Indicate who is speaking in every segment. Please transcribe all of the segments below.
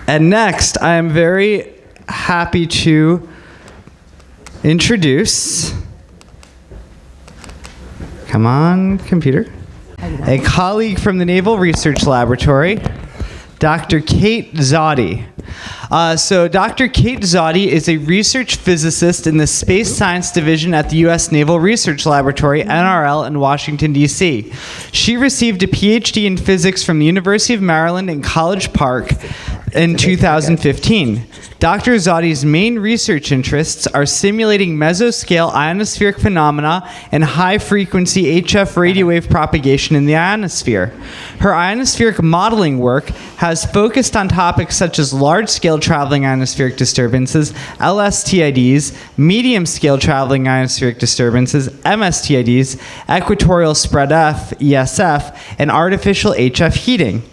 Speaker 1: And next, I am very happy to introduce, come on, computer, a colleague from the Naval Research Laboratory, Dr. Kate Zawdie. So Dr. Kate Zawdie is a research physicist in the Space Science Division at the U.S. Naval Research Laboratory, NRL, in Washington, D.C. She received a PhD in physics from the University of Maryland in College Park in 2015. Dr. Zawdie's main research interests are simulating mesoscale ionospheric phenomena and high-frequency HF radio wave propagation in the ionosphere. Her ionospheric modeling work has focused on topics such as large-scale traveling ionospheric disturbances, LSTIDs, medium-scale traveling ionospheric disturbances, MSTIDs, equatorial spread F, ESF, and artificial HF heating.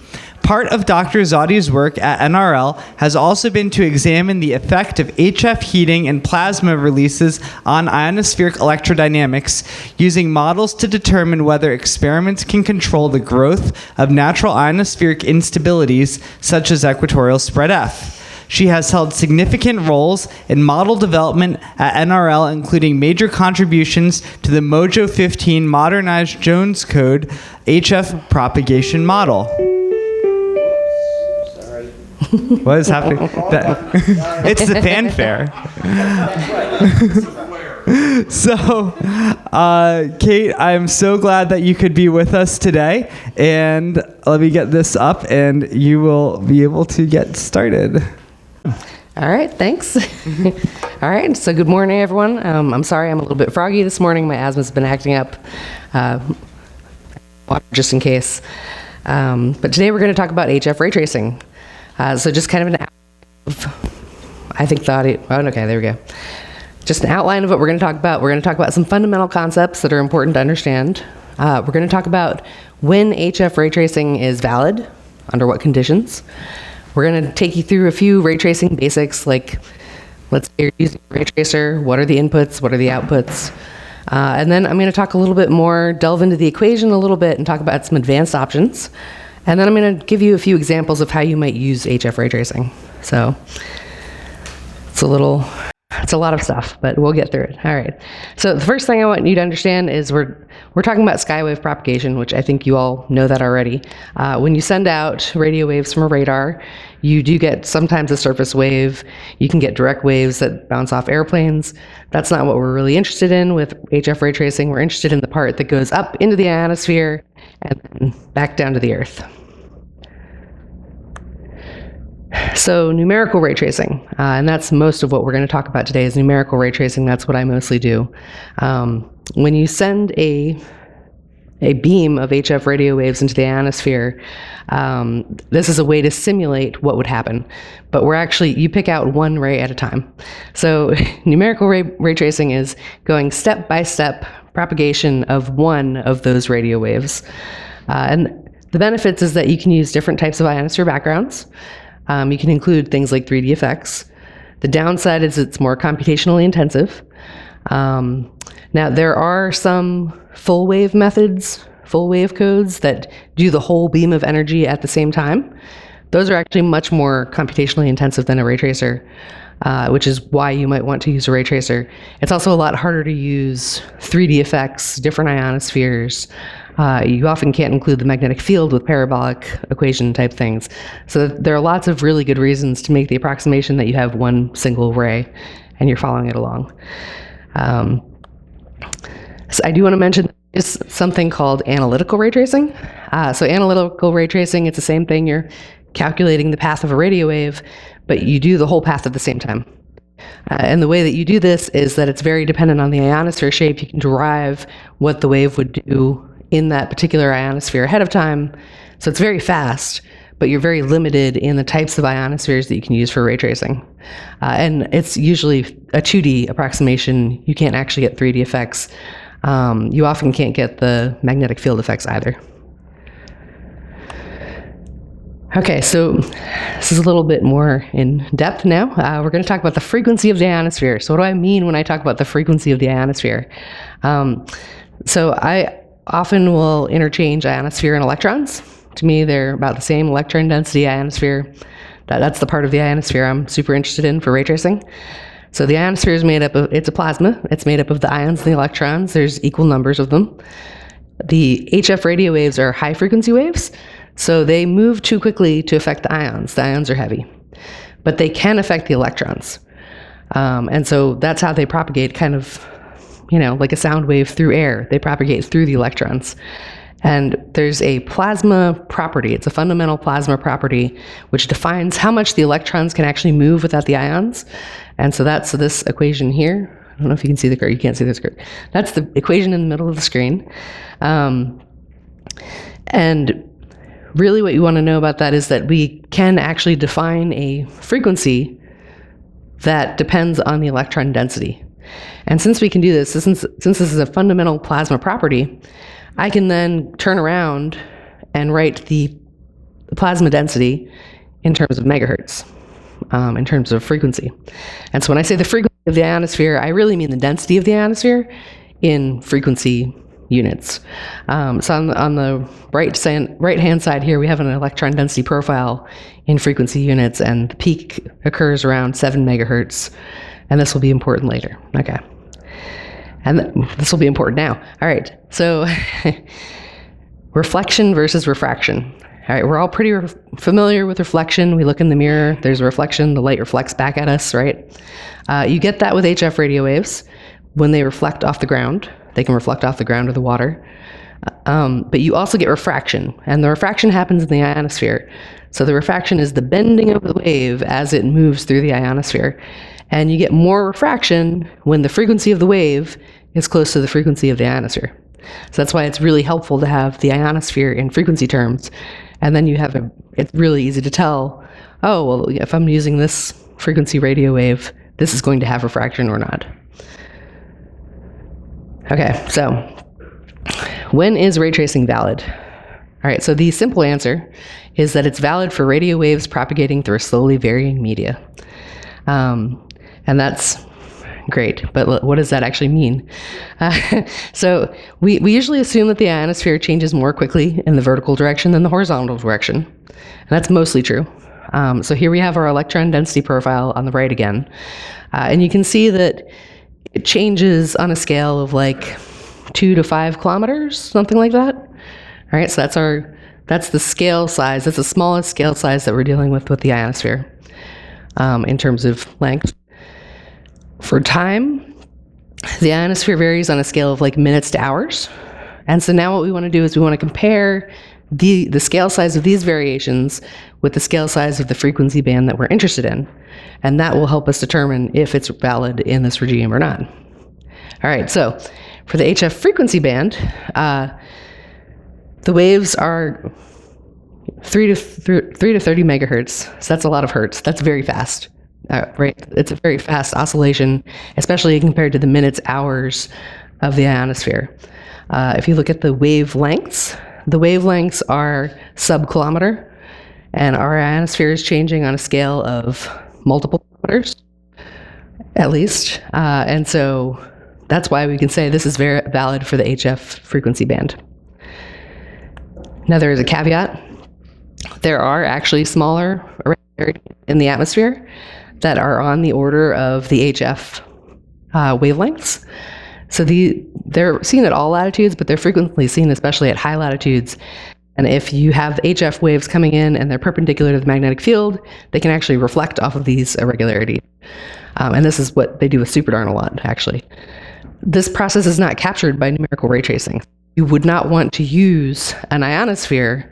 Speaker 1: Part of Dr. Zawdie's work at NRL has also been to examine the effect of HF heating and plasma releases on ionospheric electrodynamics using models to determine whether experiments can control the growth of natural ionospheric instabilities such as equatorial spread F. She has held significant roles in model development at NRL, including major contributions to the Mojo 15 modernized Jones Code HF propagation model. What is happening? It's the fanfare. So, Kate, I'm so glad that you could be with us today. And let me get this up, and you will be able to get started.
Speaker 2: All right, thanks. All right, so good morning, everyone. I'm sorry I'm a little bit froggy this morning. My asthma's been acting up, just in case. But today we're going to talk about HF ray tracing. So just kind of an I think the audio, oh, okay, there we go. Just an outline of what we're going to talk about. We're going to talk about some fundamental concepts that are important to understand. We're going to talk about when HF ray tracing is valid, under what conditions. We're going to take you through a few ray tracing basics, like let's say you're using a ray tracer, what are the inputs, what are the outputs? And then I'm going to talk a little bit more, delve into the equation a little bit, and talk about some advanced options. And then I'm going to give you a few examples of how you might use HF ray tracing. So it's a lot of stuff, but we'll get through it. All right. So the first thing I want you to understand is we're talking about skywave propagation, which I think you all know that already. When you send out radio waves from a radar, you do get sometimes a surface wave. You can get direct waves that bounce off airplanes. That's not what we're really interested in with HF ray tracing. We're interested in the part that goes up into the ionosphere and then back down to the Earth. So numerical ray tracing, and that's most of what we're going to talk about today is numerical ray tracing. That's what I mostly do. When you send a beam of HF radio waves into the ionosphere, this is a way to simulate what would happen. But you pick out one ray at a time. So numerical ray tracing is going step by step propagation of one of those radio waves. And the benefits is that you can use different types of ionosphere backgrounds. You can include things like 3D effects. The downside is it's more computationally intensive. Now, there are some full wave methods, full wave codes that do the whole beam of energy at the same time. Those are actually much more computationally intensive than a ray tracer, which is why you might want to use a ray tracer. It's also a lot harder to use 3D effects, different ionospheres. You often can't include the magnetic field with parabolic equation type things. So there are lots of really good reasons to make the approximation that you have one single ray and you're following it along. So I do want to mention is something called analytical ray tracing. So analytical ray tracing, it's the same thing. You're calculating the path of a radio wave, but you do the whole path at the same time. And the way that you do this is that it's very dependent on the ionosphere shape. You can derive what the wave would do in that particular ionosphere ahead of time. So it's very fast, but you're very limited in the types of ionospheres that you can use for ray tracing. And it's usually a 2D approximation. You can't actually get 3D effects. You often can't get the magnetic field effects either. Okay, so this is a little bit more in depth now. We're going to talk about the frequency of the ionosphere. So what do I mean when I talk about the frequency of the ionosphere? So I often will interchange ionosphere and electrons. To me, they're about the same electron density ionosphere. That's the part of the ionosphere I'm super interested in for ray tracing. So the ionosphere is made up of, it's a plasma. It's made up of the ions and the electrons. There's equal numbers of them. The HF radio waves are high frequency waves, so they move too quickly to affect the ions. The ions are heavy, but they can affect the electrons. And so that's how they propagate, kind of, like a sound wave through air. They propagate through the electrons. And there's a plasma property. It's a fundamental plasma property which defines how much the electrons can actually move without the ions. And so that's this equation here. I don't know if you can see the curve. You can't see this curve. That's the equation in the middle of the screen. And really what you want to know about that is that we can actually define a frequency that depends on the electron density. And since we can do this, since this is a fundamental plasma property, I can then turn around and write the plasma density in terms of megahertz, in terms of frequency. And so when I say the frequency of the ionosphere, I really mean the density of the ionosphere in frequency units. So on the right-hand side here, we have an electron density profile in frequency units, and the peak occurs around 7 megahertz, and this will be important later. Okay. And this will be important now. All right, so reflection versus refraction. All right, we're all pretty familiar with reflection. We look in the mirror, there's a reflection, the light reflects back at us, right? You get that with HF radio waves. When they reflect off the ground, they can reflect off the ground or the water. But you also get refraction, and the refraction happens in the ionosphere. So the refraction is the bending of the wave as it moves through the ionosphere. And you get more refraction when the frequency of the wave is close to the frequency of the ionosphere. So that's why it's really helpful to have the ionosphere in frequency terms. And then it's really easy to tell, oh, well, if I'm using this frequency radio wave, this is going to have refraction or not. Okay, so when is ray tracing valid? All right, so the simple answer is that it's valid for radio waves propagating through a slowly varying media. And that's great, but what does that actually mean? So we usually assume that the ionosphere changes more quickly in the vertical direction than the horizontal direction, and that's mostly true. So here we have our electron density profile on the right again, and you can see that it changes on a scale of like 2 to 5 kilometers, something like that. All right, so that's the scale size. That's the smallest scale size that we're dealing with the ionosphere in terms of length. For time, the ionosphere varies on a scale of like minutes to hours. And so now what we want to do is we want to compare the scale size of these variations with the scale size of the frequency band that we're interested in. And that will help us determine if it's valid in this regime or not. All right, so for the HF frequency band, the waves are 3 to 30 megahertz. So that's a lot of hertz. That's very fast. Right, it's a very fast oscillation, especially compared to the minutes, hours of the ionosphere. If you look at the wavelengths are sub-kilometer, and our ionosphere is changing on a scale of multiple kilometers, at least. And so that's why we can say this is very valid for the HF frequency band. Now there is a caveat. There are actually smaller irregularities in the atmosphere that are on the order of the HF wavelengths. So they're seen at all latitudes, but they're frequently seen especially at high latitudes. And if you have HF waves coming in and they're perpendicular to the magnetic field, they can actually reflect off of these irregularities. And this is what they do with SuperDarn a lot, actually. This process is not captured by numerical ray tracing. You would not want to use an ionosphere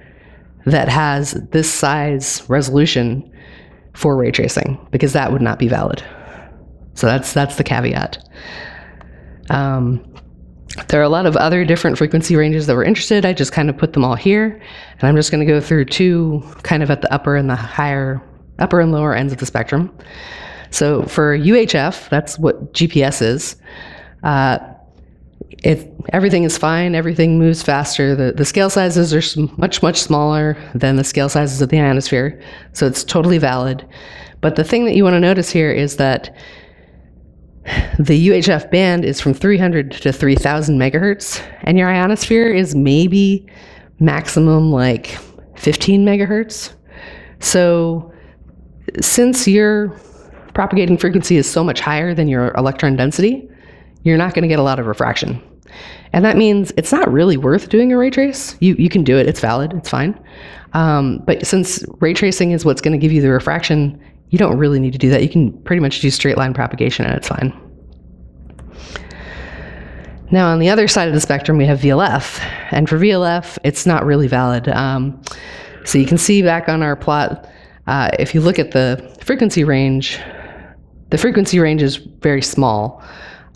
Speaker 2: that has this size resolution for ray tracing, because that would not be valid. So that's the caveat. There are a lot of other different frequency ranges that we're interested. I just kind of put them all here, and I'm just going to go through two kind of at the upper and lower ends of the spectrum. So for UHF, that's what GPS is. Everything is fine, everything moves faster. The scale sizes are much, much smaller than the scale sizes of the ionosphere, so it's totally valid. But the thing that you want to notice here is that the UHF band is from 300 to 3,000 megahertz, and your ionosphere is maybe maximum like 15 megahertz. So since your propagating frequency is so much higher than your electron density, you're not going to get a lot of refraction. And that means it's not really worth doing a ray trace. You can do it, it's valid, it's fine. But since ray tracing is what's going to give you the refraction, you don't really need to do that. You can pretty much do straight line propagation and it's fine. Now on the other side of the spectrum, we have VLF. And for VLF, it's not really valid. So you can see back on our plot, if you look at the frequency range is very small.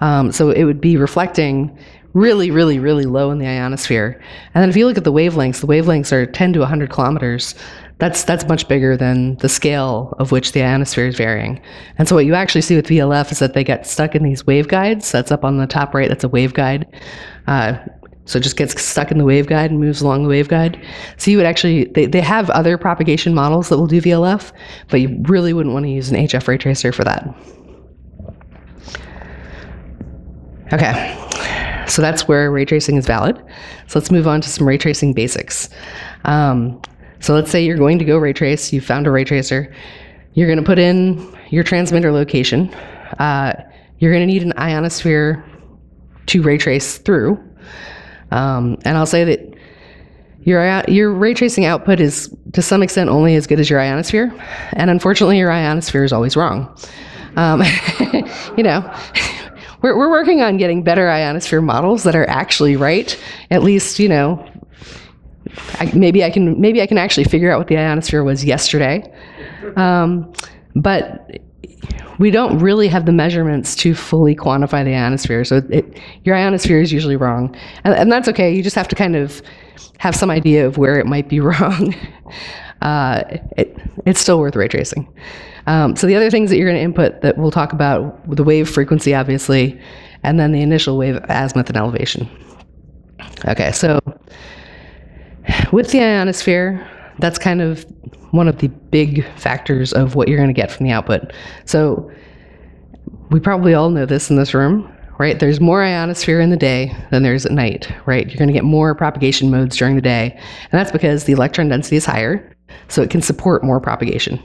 Speaker 2: So it would be reflecting really, really, really low in the ionosphere. And then if you look at the wavelengths are 10 to 100 kilometers. That's much bigger than the scale of which the ionosphere is varying. And so what you actually see with VLF is that they get stuck in these waveguides. That's up on the top right, that's a waveguide. So it just gets stuck in the waveguide and moves along the waveguide. So you would actually, they have other propagation models that will do VLF, but you really wouldn't want to use an HF ray tracer for that. Okay, so that's where ray tracing is valid. So let's move on to some ray tracing basics. So let's say you're going to go ray trace, you found a ray tracer, you're going to put in your transmitter location, you're going to need an ionosphere to ray trace through, and I'll say that your ray tracing output is to some extent only as good as your ionosphere, and unfortunately your ionosphere is always wrong. You know, we're working on getting better ionosphere models that are actually right, at least, you know, maybe I can actually figure out what the ionosphere was yesterday, but we don't really have the measurements to fully quantify the ionosphere. So your ionosphere is usually wrong, and that's okay. You just have to kind of have some idea of where it might be wrong. It's still worth ray tracing. So the other things that you're going to input that we'll talk about, the wave frequency, obviously, and then the initial wave azimuth and elevation. Okay, so with the ionosphere, that's kind of one of the big factors of what you're going to get from the output. So we probably all know this in this room, right? There's more ionosphere in the day than there's at night, right? You're going to get more propagation modes during the day, and that's because the electron density is higher, so it can support more propagation.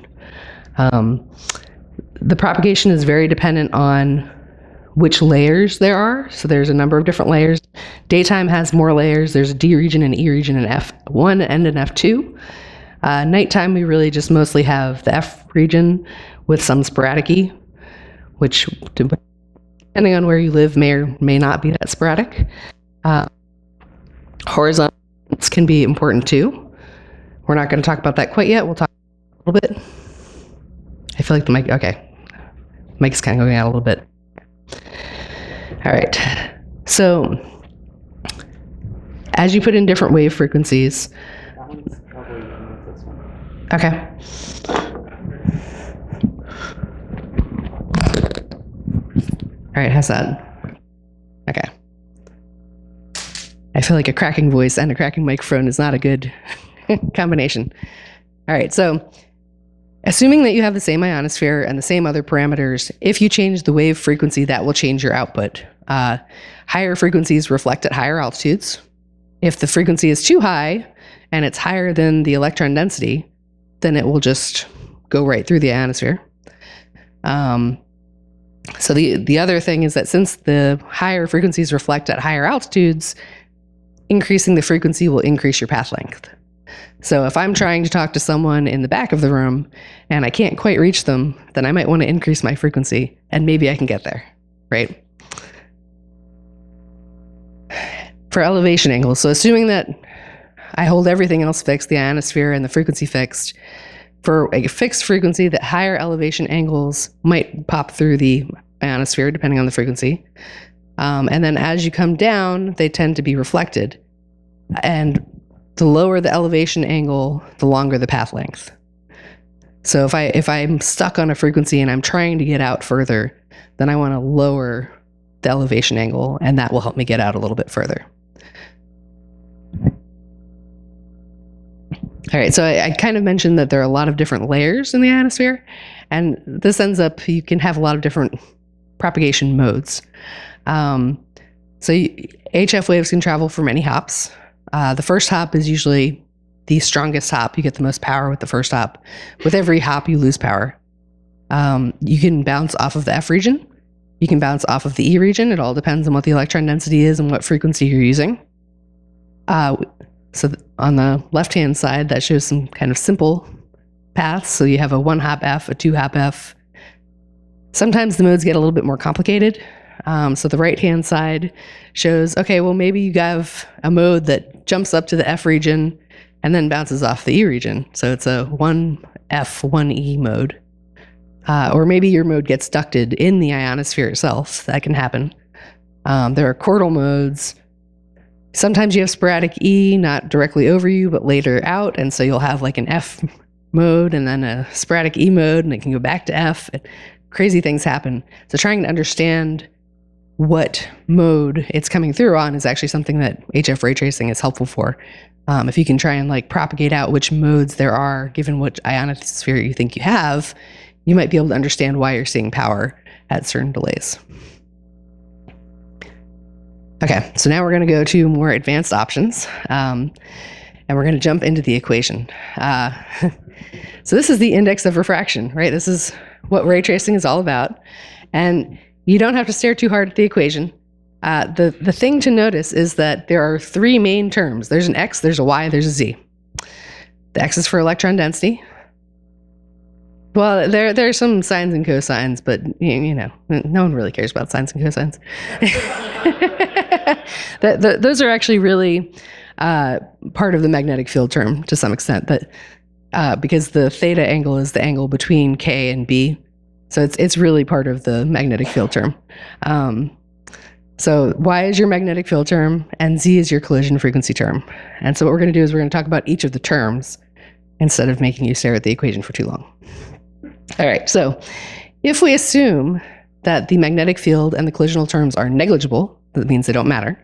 Speaker 2: The propagation is very dependent on which layers there are. So there's a number of different layers. Daytime has more layers. There's a D region, an E region, an F1, and an F2. Nighttime, we really just mostly have the F region with some sporadic E, which, depending on where you live, may or may not be that sporadic. Horizontals can be important too. We're not going to talk about that quite yet. We'll talk a little bit. I feel like the mic, okay. Mic's kind of going out a little bit. All right. So as you put in different wave frequencies. Okay. All right, how's that? Okay. I feel like a cracking voice and a cracking microphone is not a good combination. All right, so assuming that you have the same ionosphere and the same other parameters, if you change the wave frequency, that will change your output. Higher frequencies reflect at higher altitudes. If the frequency is too high and it's higher than the electron density, then it will just go right through the ionosphere. So the other thing is that since the higher frequencies reflect at higher altitudes, increasing the frequency will increase your path length. So if I'm trying to talk to someone in the back of the room and I can't quite reach them, then I might want to increase my frequency and maybe I can get there, right? For elevation angles, so assuming that I hold everything else fixed, the ionosphere and the frequency fixed, for a fixed frequency, that higher elevation angles might pop through the ionosphere depending on the frequency. And then as you come down, they tend to be reflected. And the lower the elevation angle, the longer the path length. So if I'm stuck on a frequency and I'm trying to get out further, then I want to lower the elevation angle, and that will help me get out a little bit further. All right, so I kind of mentioned that there are a lot of different layers in the ionosphere, and this ends up, you can have a lot of different propagation modes. So HF waves can travel for many hops. The first hop is usually the strongest hop. You get the most power with the first hop. With every hop, you lose power. You can bounce off of the F region. You can bounce off of the E region. It all depends on what the electron density is and what frequency you're using. So on the left-hand side, that shows some kind of simple paths. So you have a 1-hop F, a 2-hop F. Sometimes the modes get a little bit more complicated. So the right-hand side shows, okay, well, maybe you have a mode that jumps up to the F region and then bounces off the E region. So it's a 1F, 1E mode. Or maybe your mode gets ducted in the ionosphere itself. That can happen. There are chordal modes. Sometimes you have sporadic E, not directly over you, but later out. And so you'll have like an F mode and then a sporadic E mode, and it can go back to F. Crazy things happen. So trying to understand what mode it's coming through on is actually something that HF ray tracing is helpful for. If you can try and like propagate out which modes there are, given which ionosphere you think you have, you might be able to understand why you're seeing power at certain delays. Okay, so now we're going to go to more advanced options, and we're going to jump into the equation. So this is the index of refraction, right? This is what ray tracing is all about, and you don't have to stare too hard at the equation. The thing to notice is that there are three main terms. There's an X, there's a Y, there's a Z. The X is for electron density. Well, there are some sines and cosines, but you know, no one really cares about sines and cosines. Those are actually really part of the magnetic field term to some extent, that because the theta angle is the angle between K and B. So it's really part of the magnetic field term. So Y is your magnetic field term, and Z is your collision frequency term. And so what we're going to do is we're going to talk about each of the terms instead of making you stare at the equation for too long. All right, so if we assume that the magnetic field and the collisional terms are negligible, that means they don't matter,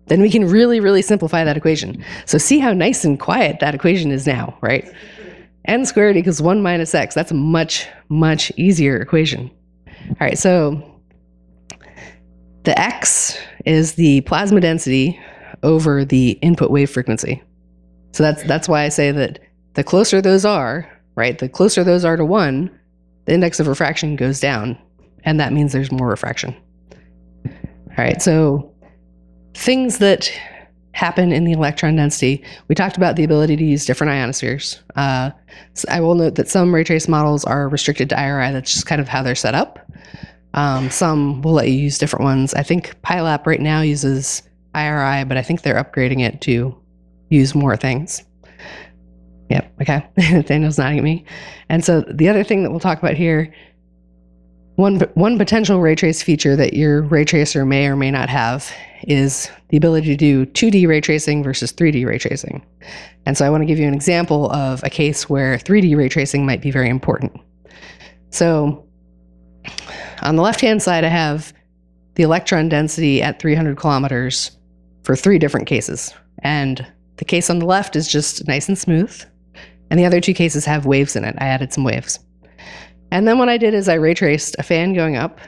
Speaker 2: then we can really, really simplify that equation. So see how nice and quiet that equation is now, right? N squared equals 1 minus x. That's a much, much easier equation. All right, so the x is the plasma density over the input wave frequency. So that's why I say that the closer those are, right, the closer those are to 1, the index of refraction goes down, and that means there's more refraction. All right, so things that happen in the electron density, we talked about the ability to use different ionospheres. So I will note that some ray trace models are restricted to IRI. That's just kind of how they're set up. Some will let you use different ones. I think PyLab right now uses IRI, but I think they're upgrading it to use more things. Yep, okay. Daniel's nodding at me. And so the other thing that we'll talk about here, one potential ray trace feature that your ray tracer may or may not have is the ability to do 2D ray tracing versus 3D ray tracing. And so I want to give you an example of a case where 3D ray tracing might be very important. So on the left-hand side, I have the electron density at 300 kilometers for 3 different cases. And the case on the left is just nice and smooth. And the other 2 cases have waves in it. I added some waves. And then what I did is I ray traced a fan going up.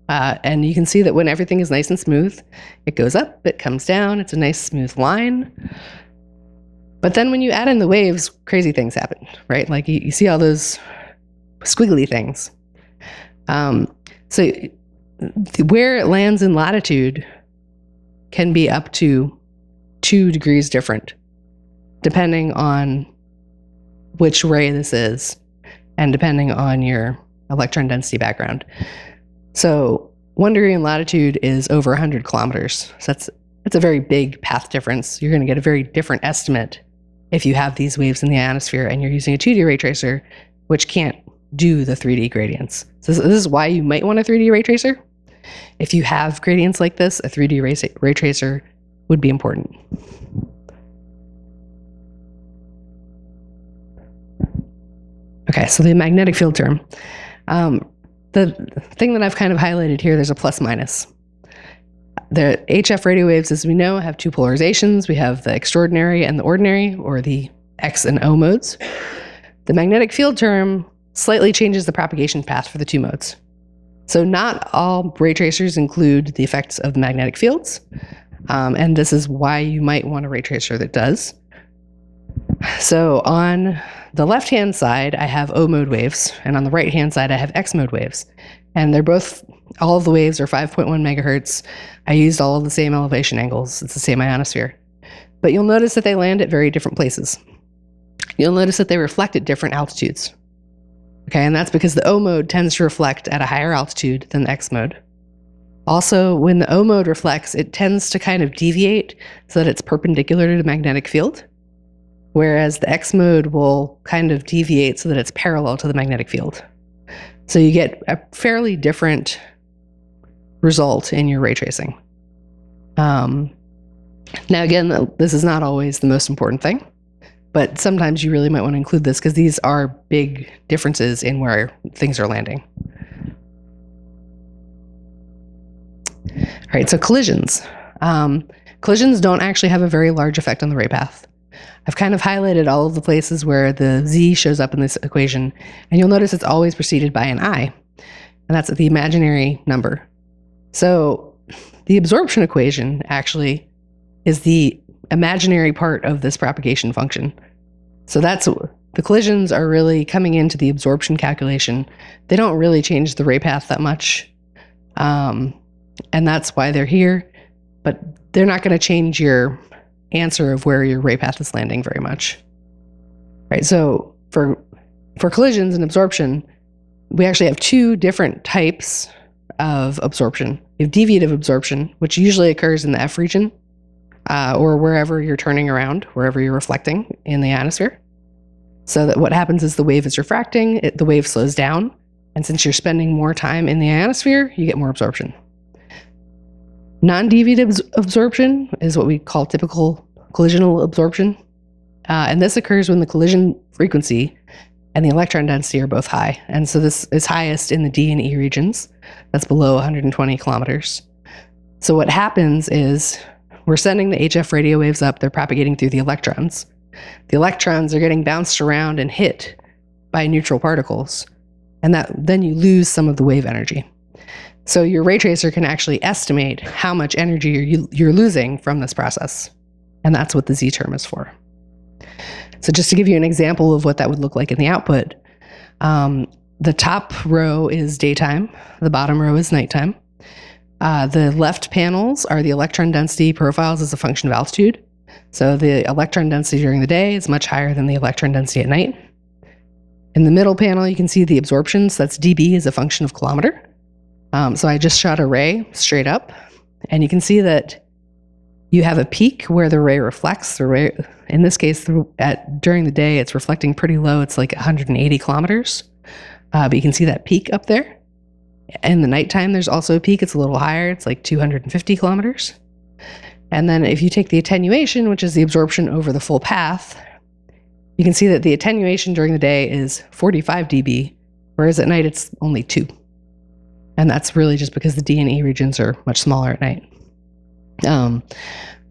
Speaker 2: And you can see that when everything is nice and smooth, it goes up, it comes down, it's a nice smooth line. But then when you add in the waves, crazy things happen, right? Like you see all those squiggly things. So where it lands in latitude can be up to 2 degrees different, depending on which ray this is, and depending on your electron density background. So 1 degree in latitude is over 100 kilometers. So that's a very big path difference. You're going to get a very different estimate if you have these waves in the ionosphere and you're using a 2D ray tracer, which can't do the 3D gradients. So this is why you might want a 3D ray tracer. If you have gradients like this, a 3D ray tracer would be important. Okay, so the magnetic field term. The thing that I've kind of highlighted here, there's a plus minus. The HF radio waves, as we know, have 2 polarizations. We have the extraordinary and the ordinary, or the X and O modes. The magnetic field term slightly changes the propagation path for the 2 modes. So not all ray tracers include the effects of the magnetic fields, and this is why you might want a ray tracer that does. So on the left-hand side, I have O mode waves, and on the right-hand side, I have X mode waves. And they're both, all of the waves are 5.1 megahertz. I used all of the same elevation angles. It's the same ionosphere. But you'll notice that they land at very different places. You'll notice that they reflect at different altitudes. Okay, and that's because the O mode tends to reflect at a higher altitude than the X mode. Also, when the O mode reflects, it tends to kind of deviate so that it's perpendicular to the magnetic field, whereas the X mode will kind of deviate so that it's parallel to the magnetic field. So you get a fairly different result in your ray tracing. Now, again, this is not always the most important thing, but sometimes you really might want to include this because these are big differences in where things are landing. All right, so collisions. Collisions don't actually have a very large effect on the ray path. I've kind of highlighted all of the places where the Z shows up in this equation, and you'll notice it's always preceded by an I, and that's the imaginary number. So the absorption equation actually is the imaginary part of this propagation function. So that's, the collisions are really coming into the absorption calculation. They don't really change the ray path that much, and that's why they're here, but they're not going to change your answer of where your ray path is landing very much. Right, so for collisions and absorption, we actually have two different types of absorption. You have deviative absorption, which usually occurs in the F region, or wherever you're turning around, wherever you're reflecting in the ionosphere. So that what happens is the wave is refracting, the wave slows down, and since you're spending more time in the ionosphere, you get more absorption. Non-deviative absorption is what we call typical collisional absorption. And this occurs when the collision frequency and the electron density are both high. And so this is highest in the D and E regions. That's below 120 kilometers. So what happens is we're sending the HF radio waves up. They're propagating through the electrons. The electrons are getting bounced around and hit by neutral particles. And then you lose some of the wave energy. So your ray tracer can actually estimate how much energy you're losing from this process. And that's what the Z term is for. So just to give you an example of what that would look like in the output, the top row is daytime, the bottom row is nighttime. The left panels are the electron density profiles as a function of altitude. So the electron density during the day is much higher than the electron density at night. In the middle panel, you can see the absorptions. That's dB as a function of kilometer. So I just shot a ray straight up, and you can see that you have a peak where the ray reflects. The ray, in this case, during the day, it's reflecting pretty low. It's like 180 kilometers, but you can see that peak up there. In the nighttime, there's also a peak. It's a little higher. It's like 250 kilometers. And then if you take the attenuation, which is the absorption over the full path, you can see that the attenuation during the day is 45 dB, whereas at night it's only 2. And that's really just because the D and E regions are much smaller at night. I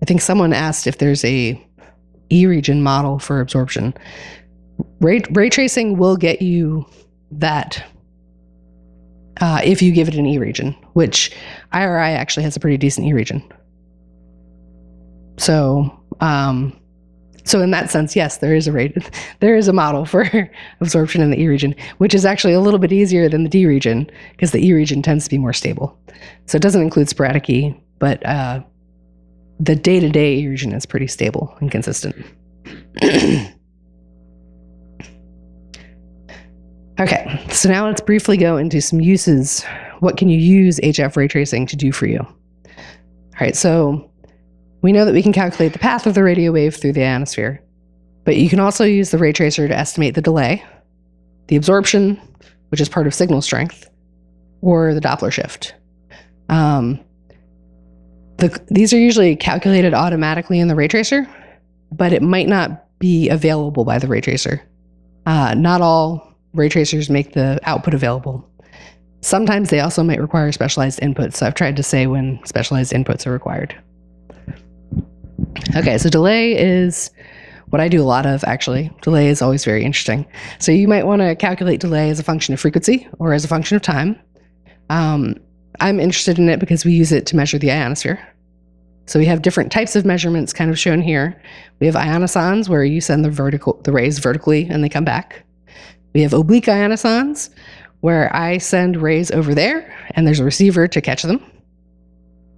Speaker 2: think someone asked if there's a E region model for absorption. Ray tracing will get you that if you give it an E region, which IRI actually has a pretty decent E region. So in that sense, yes, there is a model for absorption in the E region, which is actually a little bit easier than the D region because the E region tends to be more stable. So it doesn't include sporadic E, but the day-to-day E region is pretty stable and consistent. Okay, so now let's briefly go into some uses. What can you use HF ray tracing to do for you? All right, so we know that we can calculate the path of the radio wave through the ionosphere, but you can also use the ray tracer to estimate the delay, the absorption, which is part of signal strength, or the Doppler shift. These are usually calculated automatically in the ray tracer, but it might not be available by the ray tracer. Not all ray tracers make the output available. Sometimes they also might require specialized inputs, so I've tried to say when specialized inputs are required. Okay, so delay is what I do a lot of, actually. Delay is always very interesting. So you might want to calculate delay as a function of frequency or as a function of time. I'm interested in it because we use it to measure the ionosphere. So we have different types of measurements kind of shown here. We have ionosons, where you send the rays vertically and they come back. We have oblique ionosons, where I send rays over there and there's a receiver to catch them.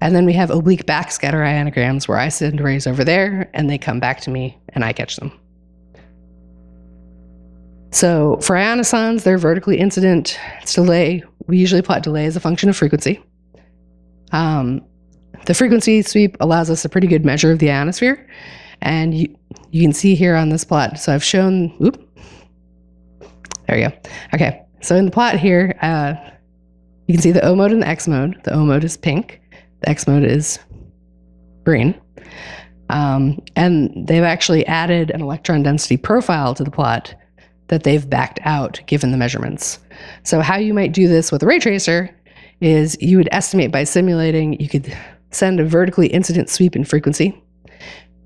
Speaker 2: And then we have oblique backscatter ionograms, where I send rays over there and they come back to me and I catch them. So for ionosons, they're vertically incident. It's delay. We usually plot delay as a function of frequency. The frequency sweep allows us a pretty good measure of the ionosphere. And you can see here on this plot. So I've shown, there we go. Okay, so in the plot here, you can see the O mode and the X mode. The O mode is pink. The X mode is green. And they've actually added an electron density profile to the plot that they've backed out given the measurements. So how you might do this with a ray tracer is you would estimate by simulating. You could send a vertically incident sweep in frequency,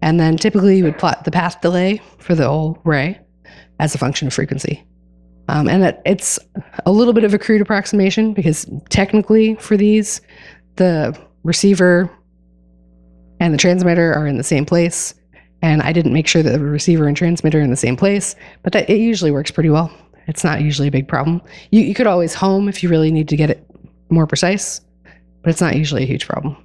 Speaker 2: and then typically you would plot the path delay for the whole ray as a function of frequency. And it's a little bit of a crude approximation, because technically for these, the receiver and the transmitter are in the same place, and I didn't make sure that the receiver and transmitter are in the same place, but it usually works pretty well. It's not usually a big problem. You could always home if you really need to get it more precise, but it's not usually a huge problem.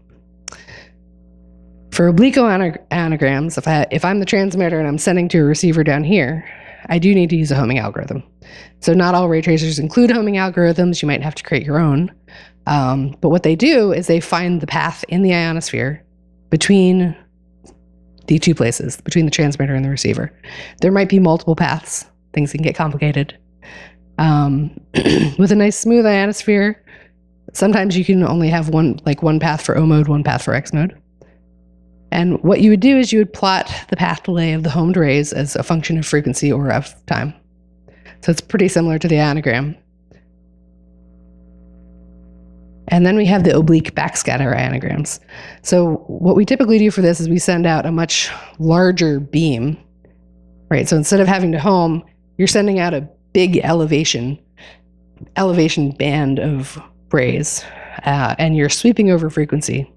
Speaker 2: For oblique ionograms, if I'm the transmitter and I'm sending to a receiver down here, I do need to use a homing algorithm. So not all ray tracers include homing algorithms. You might have to create your own. But what they do is they find the path in the ionosphere between the two places, between the transmitter and the receiver. There might be multiple paths. Things can get complicated. With a nice smooth ionosphere, sometimes you can only have one path for O mode, one path for X mode. And what you would do is you would plot the path delay of the homed rays as a function of frequency or of time. So it's pretty similar to the ionogram. And then we have the oblique backscatter ionograms. So what we typically do for this is we send out a much larger beam, right? So instead of having to home, you're sending out a big elevation band of rays, and you're sweeping over frequency.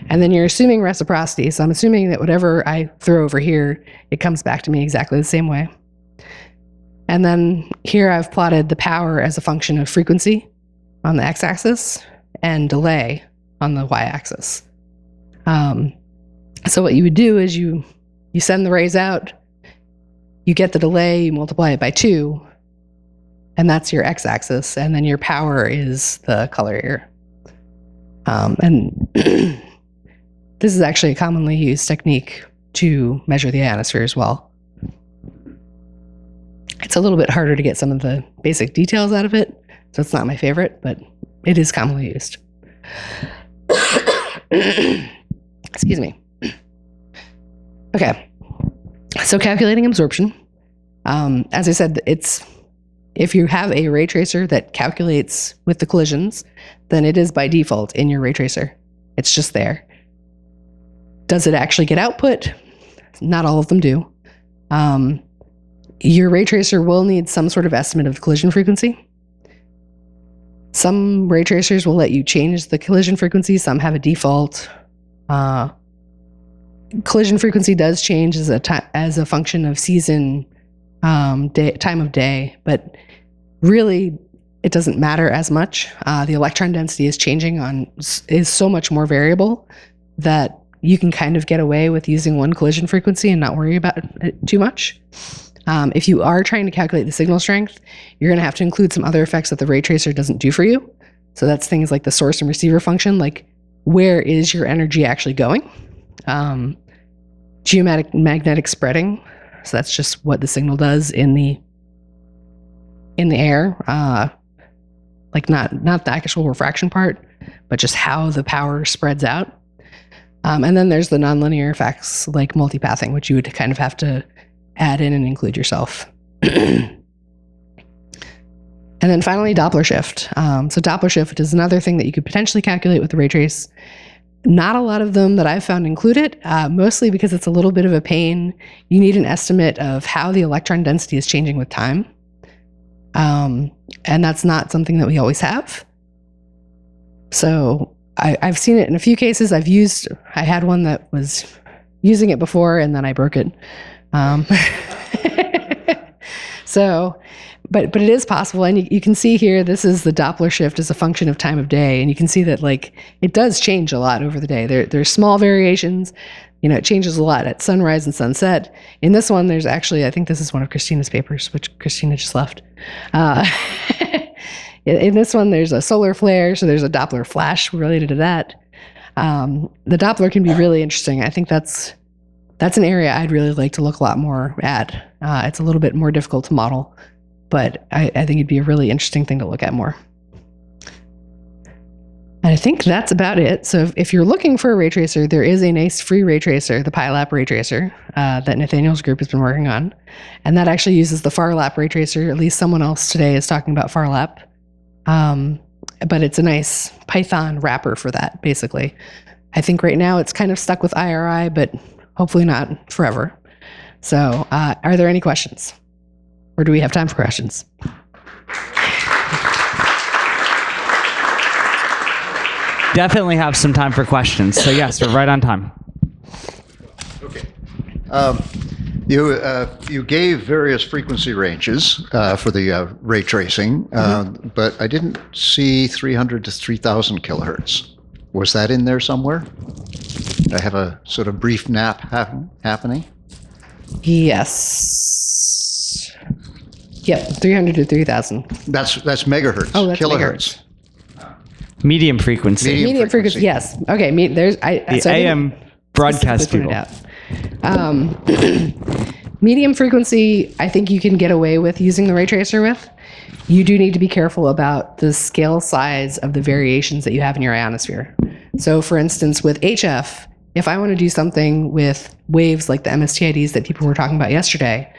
Speaker 2: And then you're assuming reciprocity. So I'm assuming that whatever I throw over here, it comes back to me exactly the same way. And then here I've plotted the power as a function of frequency on the x-axis and delay on the y-axis. So what you would do is you send the rays out, you get the delay, you multiply it by 2, and that's your x-axis, and then your power is the color here. And this is actually a commonly used technique to measure the ionosphere as well. It's a little bit harder to get some of the basic details out of it, so it's not my favorite, but it is commonly used. Excuse me. Okay, so calculating absorption. As I said, if you have a ray tracer that calculates with the collisions, then it is by default in your ray tracer. It's just there. Does it actually get output? Not all of them do. Your ray tracer will need some sort of estimate of the collision frequency. Some ray tracers will let you change the collision frequency. Some have a default. Collision frequency does change as a function of season, time of day, but really it doesn't matter as much. The electron density is so much more variable that you can kind of get away with using one collision frequency and not worry about it too much. If you are trying to calculate the signal strength, you're going to have to include some other effects that the ray tracer doesn't do for you. So that's things like the source and receiver function, like where is your energy actually going? Geomagnetic spreading. So that's just what the signal does in the air. Like not the actual refraction part, but just how the power spreads out. And then there's the nonlinear effects like multipathing, which you would kind of have to add in and include yourself. And then finally, Doppler shift. So Doppler shift is another thing that you could potentially calculate with the ray trace. Not a lot of them that I've found include it, mostly because it's a little bit of a pain. You need an estimate of how the electron density is changing with time. And that's not something that we always have. So I've seen it in a few cases. I had one that was using it before and then I broke it. So, but it is possible. And you can see here, this is the Doppler shift as a function of time of day. And you can see that like it does change a lot over the day. There's small variations, it changes a lot at sunrise and sunset. In this one, there's actually, I think this is one of Christina's papers, which Christina just left. In this one, there's a solar flare. So there's a Doppler flash related to that. The Doppler can be really interesting. I think that's an area I'd really like to look a lot more at. It's a little bit more difficult to model, but I think it'd be a really interesting thing to look at more. And I think that's about it. So if you're looking for a ray tracer, there is a nice free ray tracer, the PyLap ray tracer, that Nathaniel's group has been working on. And that actually uses the FarLap ray tracer. At least someone else today is talking about FarLap. But it's a nice Python wrapper for that, basically. I think right now it's kind of stuck with IRI, but hopefully not forever. So are there any questions? Or do we have time for questions?
Speaker 1: Definitely have some time for questions. So yes, we're right on time.
Speaker 3: Okay. You gave various frequency ranges for the ray tracing, but I didn't see 300 to 3,000 kilohertz. Was that in there somewhere? Did I have a sort of brief nap happening?
Speaker 2: Yes. Yep, 300 to 3,000.
Speaker 3: That's megahertz.
Speaker 2: Oh, that's
Speaker 3: kilohertz.
Speaker 1: Medium frequency.
Speaker 2: Medium frequency, yes. Okay,
Speaker 1: AM broadcast people.
Speaker 2: Medium frequency, I think you can get away with using the ray tracer with. You do need to be careful about the scale size of the variations that you have in your ionosphere. So for instance, with HF, if I want to do something with waves like the MSTIDs that people were talking about yesterday,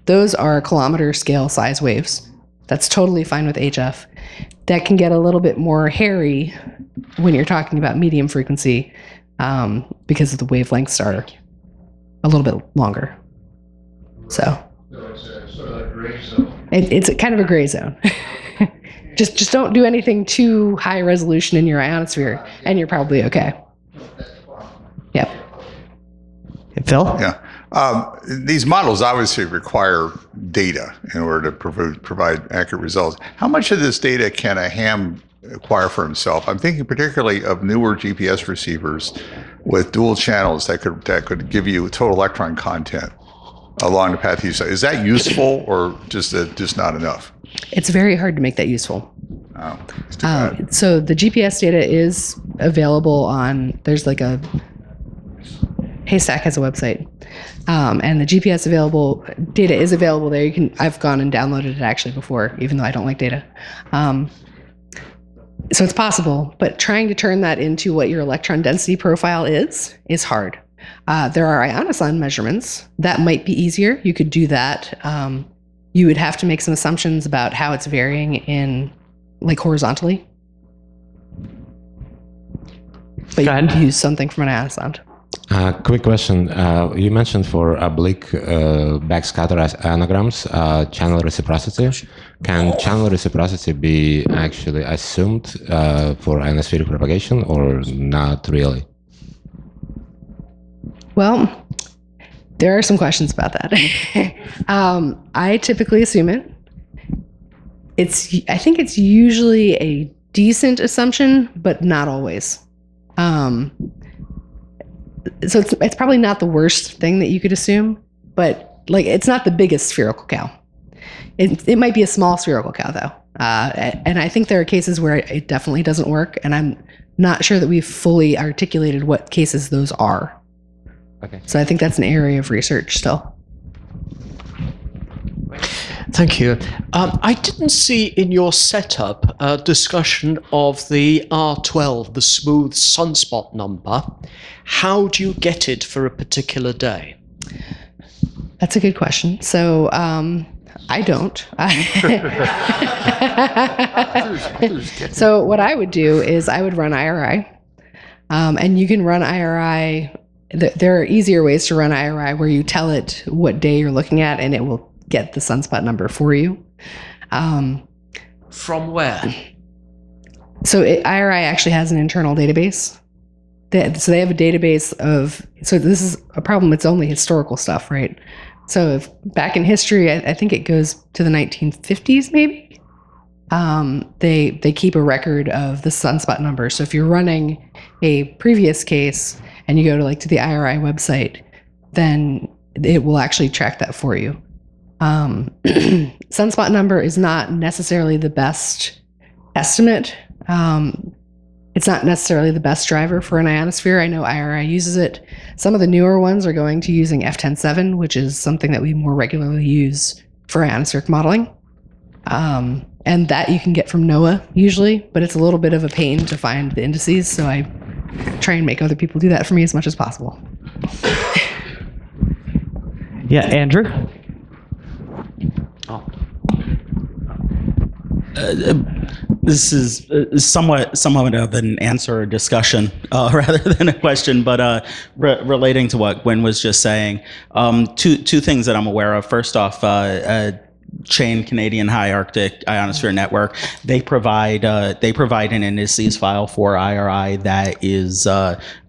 Speaker 2: those are kilometer scale size waves. That's totally fine with HF. That can get a little bit more hairy when you're talking about medium frequency because the wavelengths are a little bit longer. So it's sort of like a gray zone. It's kind of a gray zone. just don't do anything too high resolution in your ionosphere, and you're probably okay. Yep.
Speaker 1: Phil?
Speaker 4: Yeah. These models obviously require data in order to provide accurate results. How much of this data can a ham acquire for himself? I'm thinking particularly of newer GPS receivers with dual channels that could give you total electron content along the path you say. Is that useful or just not enough?
Speaker 2: It's very hard to make that useful.
Speaker 4: Oh, it's too bad.
Speaker 2: So the GPS data is available on, there's like a, HamSCI has a website. And the GPS data is available there. I've gone and downloaded it actually before, even though I don't like data. So it's possible, but trying to turn that into what your electron density profile is hard. There are ionoson measurements that might be easier. You could do that. You would have to make some assumptions about how it's varying in like horizontally. But you could use something from an ionoson.
Speaker 5: Quick question. You mentioned for oblique backscatter ionograms, channel reciprocity. Can channel reciprocity be actually assumed for ionospheric propagation or not really?
Speaker 2: Well, there are some questions about that. I typically assume it. I think it's usually a decent assumption, but not always. So it's probably not the worst thing that you could assume, but like it's not the biggest spherical cow. It might be a small spherical cow though, and I think there are cases where it definitely doesn't work, and I'm not sure that we've fully articulated what cases those are.
Speaker 5: Okay.
Speaker 2: So I think that's an area of research still.
Speaker 6: Thank you. I didn't see in your setup a discussion of the R12, the smooth sunspot number. How do you get it for a particular day?
Speaker 2: That's a good question. So I don't. So what I would do is I would run IRI. And you can run IRI. There are easier ways to run IRI where you tell it what day you're looking at and it will get the sunspot number for you.
Speaker 6: From where?
Speaker 2: So IRI actually has an internal database. So they have a database of, so this is a problem, it's only historical stuff, right? So if back in history, I think it goes to the 1950s maybe, they keep a record of the sunspot number. So if you're running a previous case and you go to the IRI website, then it will actually track that for you. Sunspot number is not necessarily the best estimate. It's not necessarily the best driver for an ionosphere. I know IRI uses it. Some of the newer ones are going to using F107, which is something that we more regularly use for ionospheric modeling. And that you can get from NOAA usually, but it's a little bit of a pain to find the indices, so I try and make other people do that for me as much as possible.
Speaker 1: Yeah, Andrew?
Speaker 7: This is somewhat of an answer or discussion rather than a question, but relating to what Gwen was just saying, two things that I'm aware of. First off, Chain Canadian High Arctic Ionosphere Network, they provide an indices file for IRI that is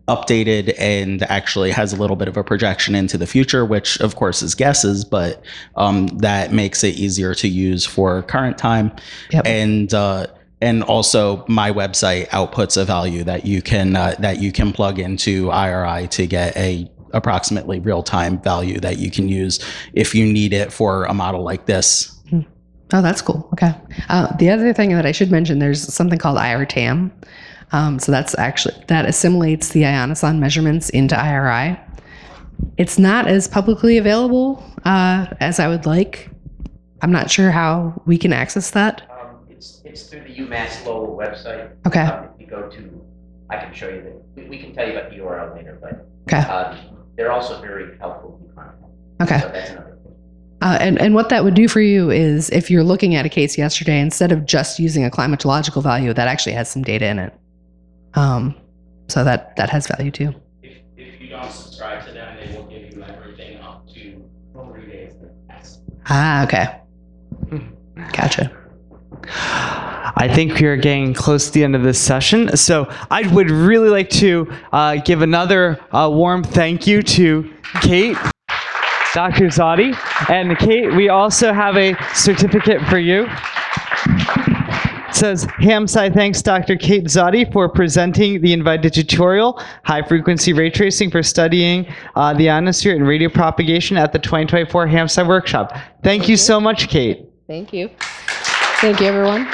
Speaker 7: updated and actually has a little bit of a projection into the future, which of course is guesses, but that makes it easier to use for current time.
Speaker 2: Yep.
Speaker 7: And also my website outputs a value that you can plug into IRI to get a approximately real-time value that you can use if you need it for a model like this.
Speaker 2: Oh, that's cool. Okay. The other thing that I should mention, there's something called IRTAM. So that assimilates the ionoson measurements into IRI. It's not as publicly available as I would like. I'm not sure how we can access that.
Speaker 8: It's through the UMass Lowell website.
Speaker 2: Okay.
Speaker 8: If you go to, I can show you that. We can tell you about the URL later, but
Speaker 2: Okay.
Speaker 8: they're also very helpful with content.
Speaker 2: Okay.
Speaker 8: So that's another thing.
Speaker 2: And what that would do for you is if you're looking at a case yesterday, instead of just using a climatological value, that actually has some data in it. So that has value too.
Speaker 8: If you don't subscribe to them, they will give you everything up to 3 days in advance.
Speaker 2: Okay. Gotcha.
Speaker 1: I think we are getting close to the end of this session, so I would really like to give another warm thank you to Kate, Dr. Zawdie, and Kate, we also have a certificate for you. It says, HamSCI thanks Dr. Kate Zawdie for presenting the invited tutorial, High Frequency Ray Tracing for Studying the Ionosphere and Radio Propagation at the 2024 HamSCI Workshop. Thank you so much, Kate.
Speaker 2: Thank you. Thank you, everyone.